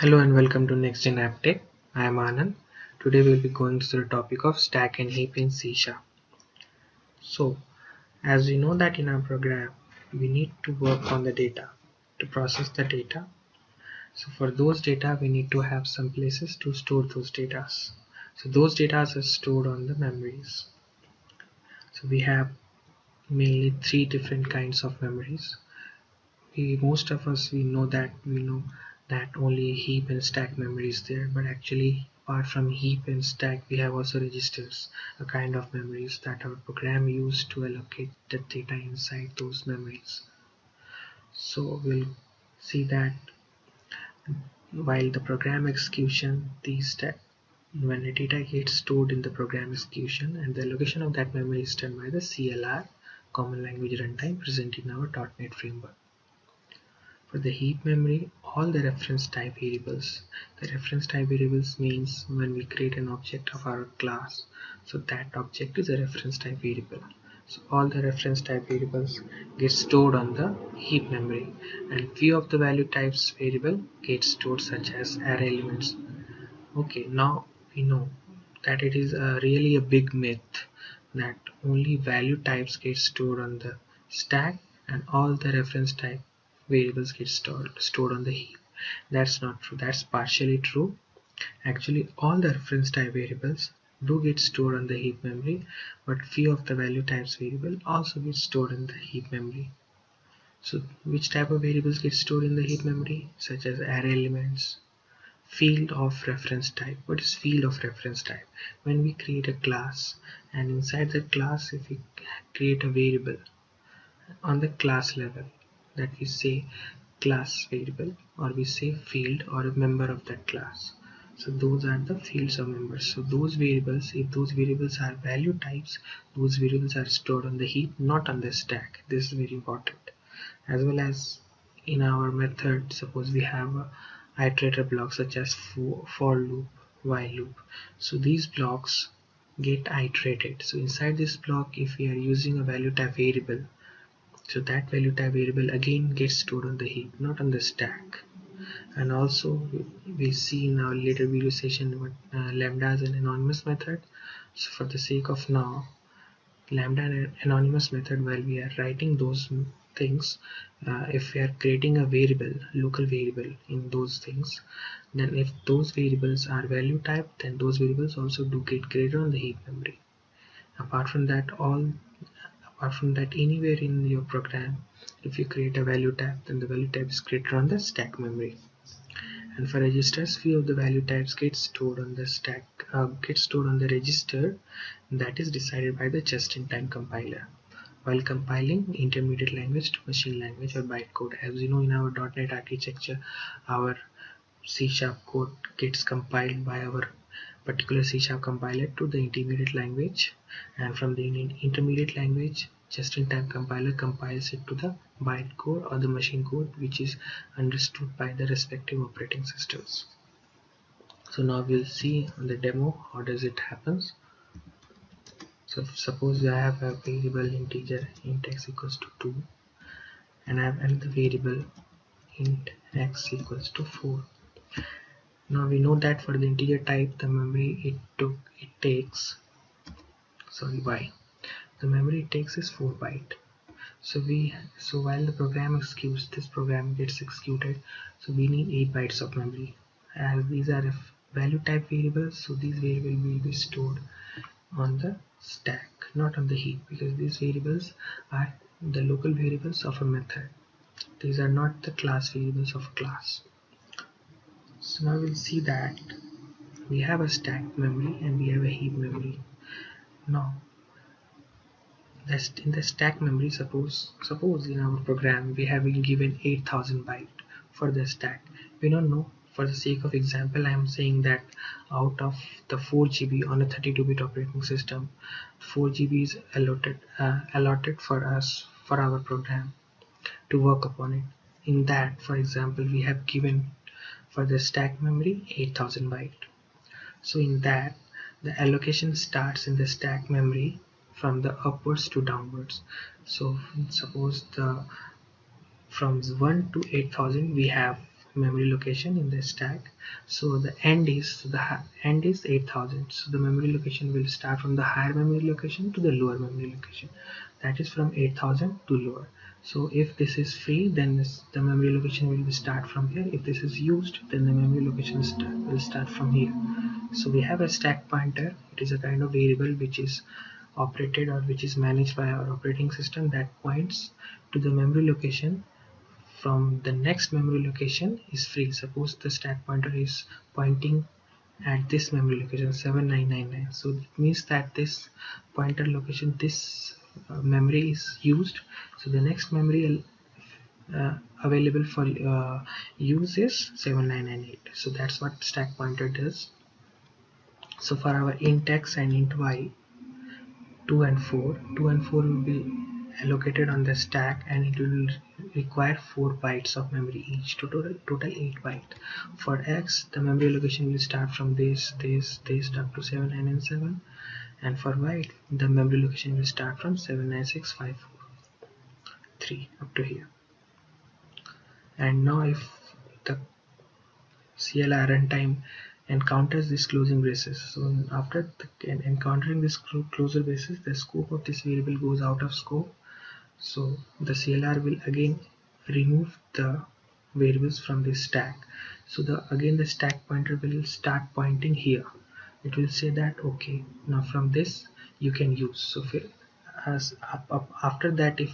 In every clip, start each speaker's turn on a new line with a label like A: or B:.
A: Hello and welcome to Next Gen App Tech. I am Anand. Today we'll be going through the topic of stack and heap in C#. So, as we know that in our program, we need to work on the data to process the data. So for those data, we need to have some places to store those data. So those data are stored on the memories. So we have mainly three different kinds of memories. Most of us we know that only heap and stack memory is there, but actually apart from heap and stack we have also registers, a kind of memories that our program used to allocate the data inside those memories. So we'll see that while the program execution, when the data gets stored in the program execution, and the allocation of that memory is done by the CLR, common language runtime, present in our .NET framework. For the heap memory, all the reference type variables. The reference type variables means when we create an object of our class, so that object is a reference type variable. So all the reference type variables get stored on the heap memory, and few of the value types variable get stored such as array elements. Okay, now we know that it is really a big myth that only value types get stored on the stack and all the reference type variables get stored on the heap. That's not true. That's partially true. Actually, all the reference type variables do get stored on the heap memory, but few of the value types variable also get stored in the heap memory. So which type of variables get stored in the heap memory? Such as array elements, field of reference type. What is field of reference type? When we create a class, and inside the class if we create a variable on the class level, that we say class variable, or we say field or a member of that class. So those are the fields of members. So those variables, if those variables are value types, those variables are stored on the heap, not on the stack. This is very important. As well as in our method, suppose we have a iterator blocks such as for loop, while loop. So these blocks get iterated. So inside this block, if we are using a value type variable, so that value type variable again gets stored on the heap, not on the stack. And also we see in our later video session what lambda is an anonymous method. So for the sake of now, lambda and anonymous method, while we are writing those things, if we are creating a variable, local variable in those things, then if those variables are value type, then those variables also do get created on the heap memory. Apart from that, anywhere in your program, if you create a value type, then the value type is created on the stack memory. And for registers, few of the value types get stored on the register that is decided by the just-in-time compiler while compiling intermediate language to machine language or bytecode. As you know, in our .NET architecture, our C# code gets compiled by our particular C# compiler to the intermediate language, and from the intermediate language, just-in-time compiler compiles it to the bytecode or the machine code, which is understood by the respective operating systems. So now we'll see on the demo how does it happens. So suppose I have a variable integer int x equals to 2, and I have another variable int x equals to 4. Now we know that for the integer type, the memory the memory it takes is 4 byte. So while the program executes, this program gets executed, so we need 8 bytes of memory. As these are value type variables, so these variables will be stored on the stack, not on the heap, because these variables are the local variables of a method. These are not the class variables of a class. So now we'll see that we have a stack memory and we have a heap memory. Now in the stack memory, suppose in our program we have been given 8000 byte for the stack. We don't know, for the sake of example I am saying that out of the 4 GB on a 32-bit operating system, 4 GB is allotted for us for our program to work upon it. In that, for example, we have given for the stack memory 8000 byte. So in that, the allocation starts in the stack memory from the upwards to downwards. So suppose from 1 to 8000 we have memory location in the stack. So the end is 8000. So the memory location will start from the higher memory location to the lower memory location, that is from 8000 to lower. So if this is free, then the memory location will start from here. If this is used, then the memory location will start from here. So we have a stack pointer. It is a kind of variable which is operated or which is managed by our operating system, that points to the memory location from the next memory location is free. Suppose the stack pointer is pointing at this memory location 7999, so it means that this pointer location, this memory is used, so the next memory available for use is 7998. So that's what stack pointer does. So for our int x and int y, 2 and 4 will be allocated on the stack, and it will require 4 bytes of memory each, total 8 bytes. For x, the memory allocation will start from this up to 7997, and for y, the memory allocation will start from 796543 up to here. And now if the CLR runtime encounters this closing braces, so after encountering this closure braces, the scope of this variable goes out of scope. So the CLR will again remove the variables from this stack. So again the stack pointer will start pointing here. It will say that okay, now from this you can use. So after that, if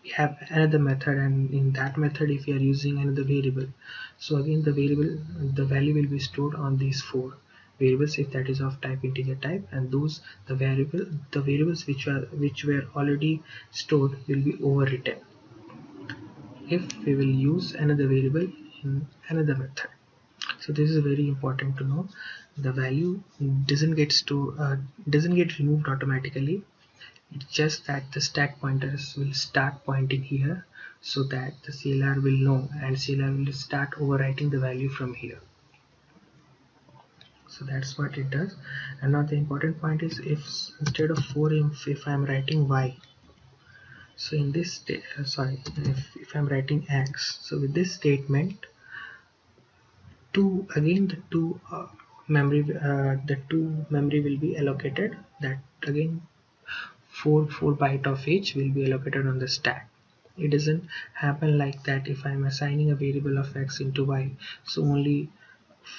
A: we have another method, and in that method if we are using another variable, so again the value will be stored on these 4 variables if that is of type integer type, and the variables which were already stored will be overwritten if we will use another variable in another method. So this is very important to know. The value doesn't get removed automatically. It's just that the stack pointers will start pointing here, so that the CLR will know, and CLR will start overwriting the value from here. So that's what it does. And now the important point is, if instead of 4, if I'm writing y, so in this if I'm writing x, so with this statement, the two memory will be allocated, that again 4 byte of each will be allocated on the stack. It doesn't happen like that. If I'm assigning a variable of x into y, so only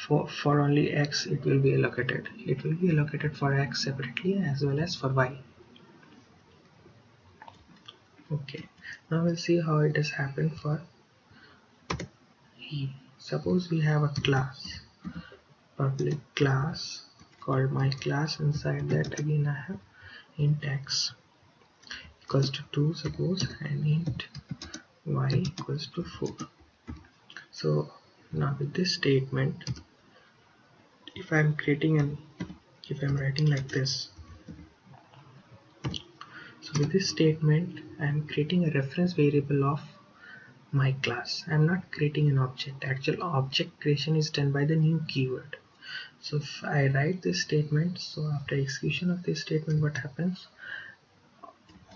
A: for only x it will be allocated. It will be allocated for x separately as well as for y. Okay, now we'll see how it has happened for heap. Suppose we have a class, public class called my class. Inside that again I have int x equals to 2, suppose, and int y equals to 4. So now with this statement, if I'm writing like this, so with this statement I'm creating a reference variable of my class. I'm not creating an object. Actual object creation is done by the new keyword. So if I write this statement, so after execution of this statement, what happens?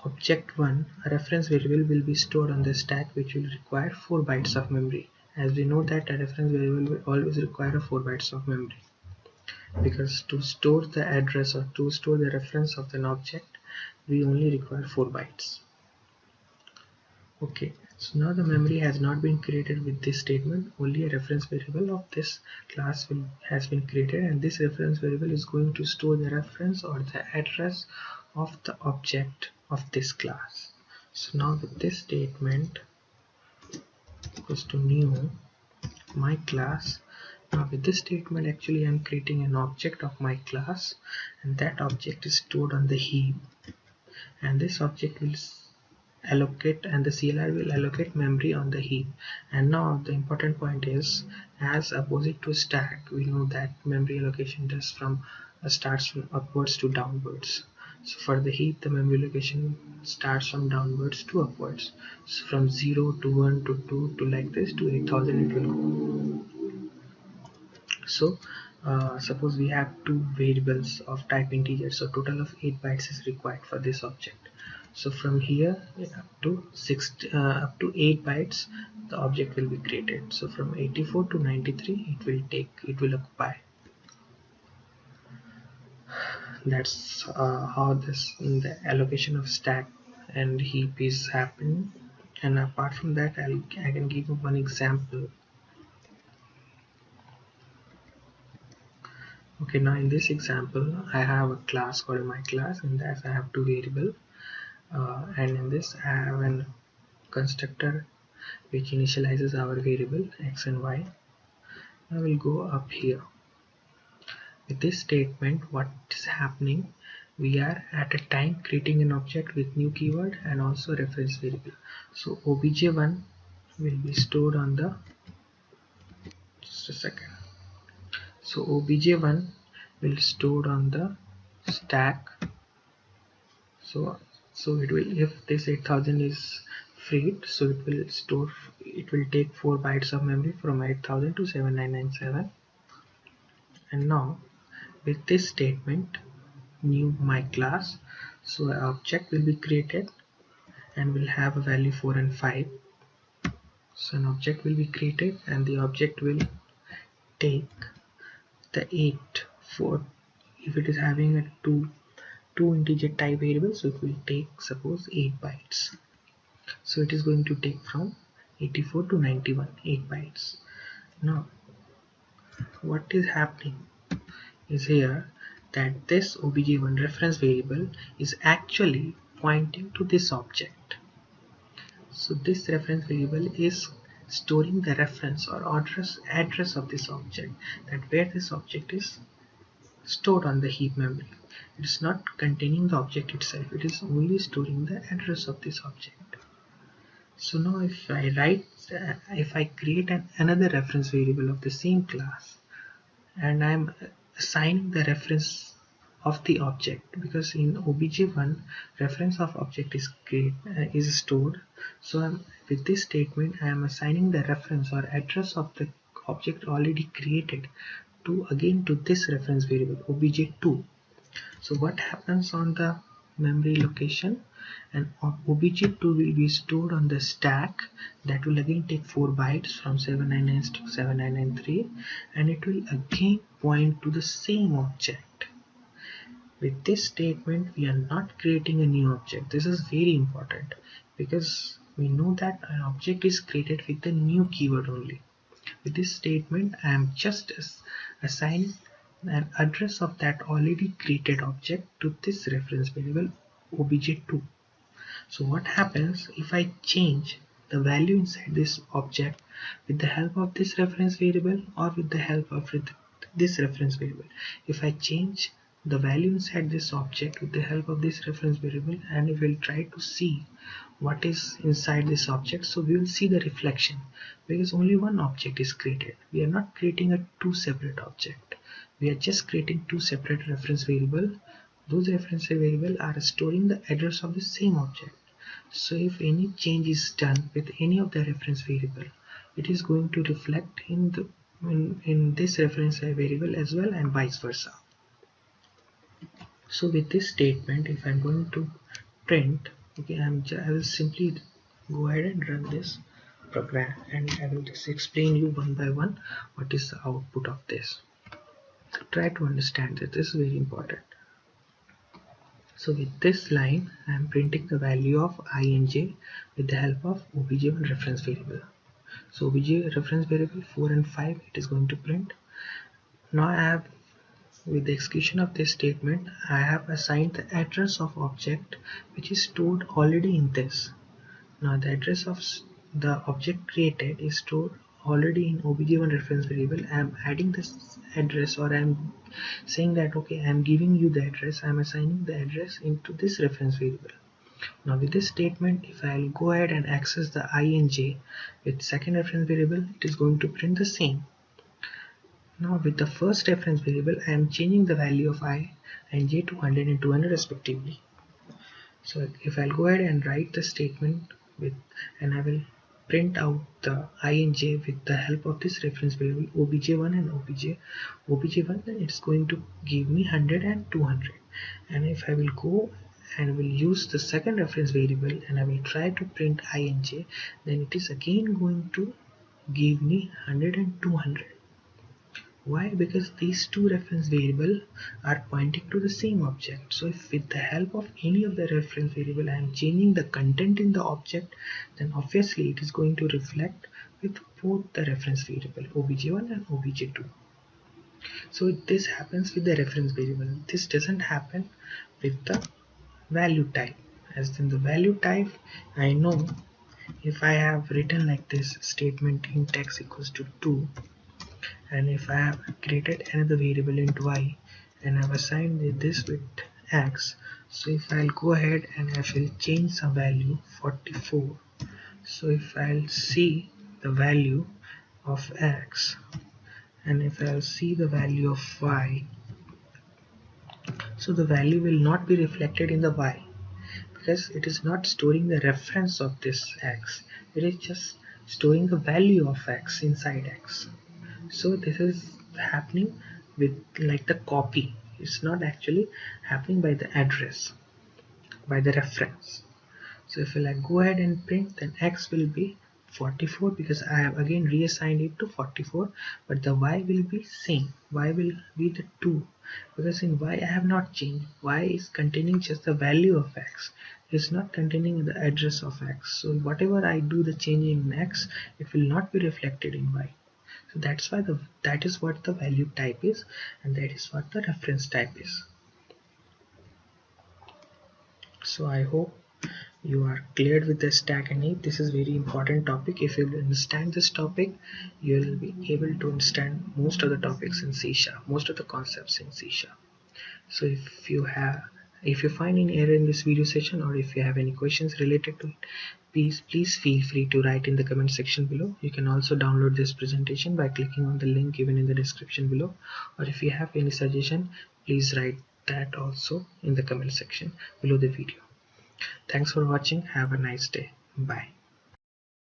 A: Object 1, a reference variable, will be stored on the stack, which will require 4 bytes of memory. As we know that a reference variable will always require 4 bytes of memory, because to store the address or to store the reference of an object, we only require 4 bytes. Okay, so now the memory has not been created with this statement. Only a reference variable of this class has been created, and this reference variable is going to store the reference or the address of the object of this class. So now with this statement equals to new my class. Now with this statement, actually I'm creating an object of my class, and that object is stored on the heap, and this object will allocate, and the CLR will allocate memory on the heap. And now the important point is, as opposite to stack, we know that memory allocation does starts from upwards to downwards. So for the heap, the memory allocation starts from downwards to upwards. So from 0 to 1 to 2 to like this to 8000 it will go. So suppose we have 2 variables of type integer, so total of 8 bytes is required for this object. So from here up to 8 bytes the object will be created. So from 84 to 93 it will occupy. That's how the allocation of stack and heap is happening. And apart from that, I can give you one example. Okay, now in this example I have a class called my class, and that I have two variables, and in this I have a constructor which initializes our variable x and y. I will go up here. With this statement, what is happening, we are at a time creating an object with new keyword and also reference variable. So obj1 will be stored on the, just a second. So obj1 will stored on the stack. So it will, if this 8000 is freed, so it will take 4 bytes of memory from 8000 to 7997. And now with this statement, new my class, so an object will be created and will have a value 4 and 5. So an object will be created and the object will take the 8 for, if it is having a two integer type variable, so it will take suppose 8 bytes. So it is going to take from 84 to 91, 8 bytes. Now what is happening is here that this obj1 reference variable is actually pointing to this object. So this reference variable is storing the reference or address of this object, that where this object is stored on the heap memory. It is not containing the object itself, it is only storing the address of this object. So now if I create another reference variable of the same class, and I'm assigning the reference of the object, because in obj1 reference of object is stored. So with this statement I am assigning the reference or address of the object already created to this reference variable obj2. So what happens on the memory location, and obj2 will be stored on the stack, that will again take 4 bytes from 799 to 7993, and it will again point to the same object. With this statement we are not creating a new object. This is very important because we know that an object is created with the new keyword only. With this statement I am just assigning an address of that already created object to this reference variable obj2. So what happens if I change the value inside this object with the help of this reference variable or with the help of this reference variable? If I change the value inside this object with the help of this reference variable, and we will try to see what is inside this object, so we will see the reflection, because only one object is created. We are not creating a two separate object, we are just creating two separate reference variable. Those reference variable are storing the address of the same object. So if any change is done with any of the reference variable, it is going to reflect in this reference variable as well, and vice versa. So with this statement, if I'm going to print, okay, I will simply go ahead and run this program, and I will just explain you one by one what is the output of this. So try to understand that this is very important. So with this line, I am printing the value of I and j with the help of obj1 reference variable. So obj reference variable 4 and 5 it is going to print. Now I have, with the execution of this statement, I have assigned the address of object which is stored already in this. Now the address of the object created is stored already in obj1 reference variable. I am adding this address, or I am saying that okay, I am giving you the address, I am assigning the address into this reference variable. Now with this statement, if I will go ahead and access the I and j with second reference variable, it is going to print the same. Now with the first reference variable, I am changing the value of I and j to 100 and 200 respectively. So if I'll go ahead and write the statement and I will print out the I and j with the help of this reference variable obj1 and obj1, then it's going to give me 100 and 200. And if I will go and will use the second reference variable and I will try to print ij, then it is again going to give me 100 and 200. Why? Because these two reference variables are pointing to the same object. So if with the help of any of the reference variable I am changing the content in the object, then obviously it is going to reflect with both the reference variable obj1 and obj2. So this happens with the reference variable. This doesn't happen with the value type. As in the value type, I know if I have written like this statement int x equals to 2, and if I have created another variable int y and I've assigned this with x, so if I'll go ahead and I will change some value 44, so if I'll see the value of x and if I'll see the value of y, so the value will not be reflected in the y because it is not storing the reference of this x, it is just storing the value of x inside x. So this is happening with like the copy, it's not actually happening by the address, by the reference. So if I go ahead and print, then x will be 44 because I have again reassigned it to 44, but the y will be same, y will be the 2 because in y I have not changed, y is containing just the value of x, it's not containing the address of x. So whatever I do the change in x, it will not be reflected in y. So that's why that is what the value type is and that is what the reference type is. So I hope you are cleared with the stack and heap. This is very important topic. If you understand this topic, you will be able to understand most of the topics in C#, most of the concepts in C#. So if you find any error in this video session or if you have any questions related to it, please feel free to write in the comment section below. You can also download this presentation by clicking on the link given in the description below, or if you have any suggestion, please write that also in the comment section below the video. Thanks for watching. Have a nice day. Bye.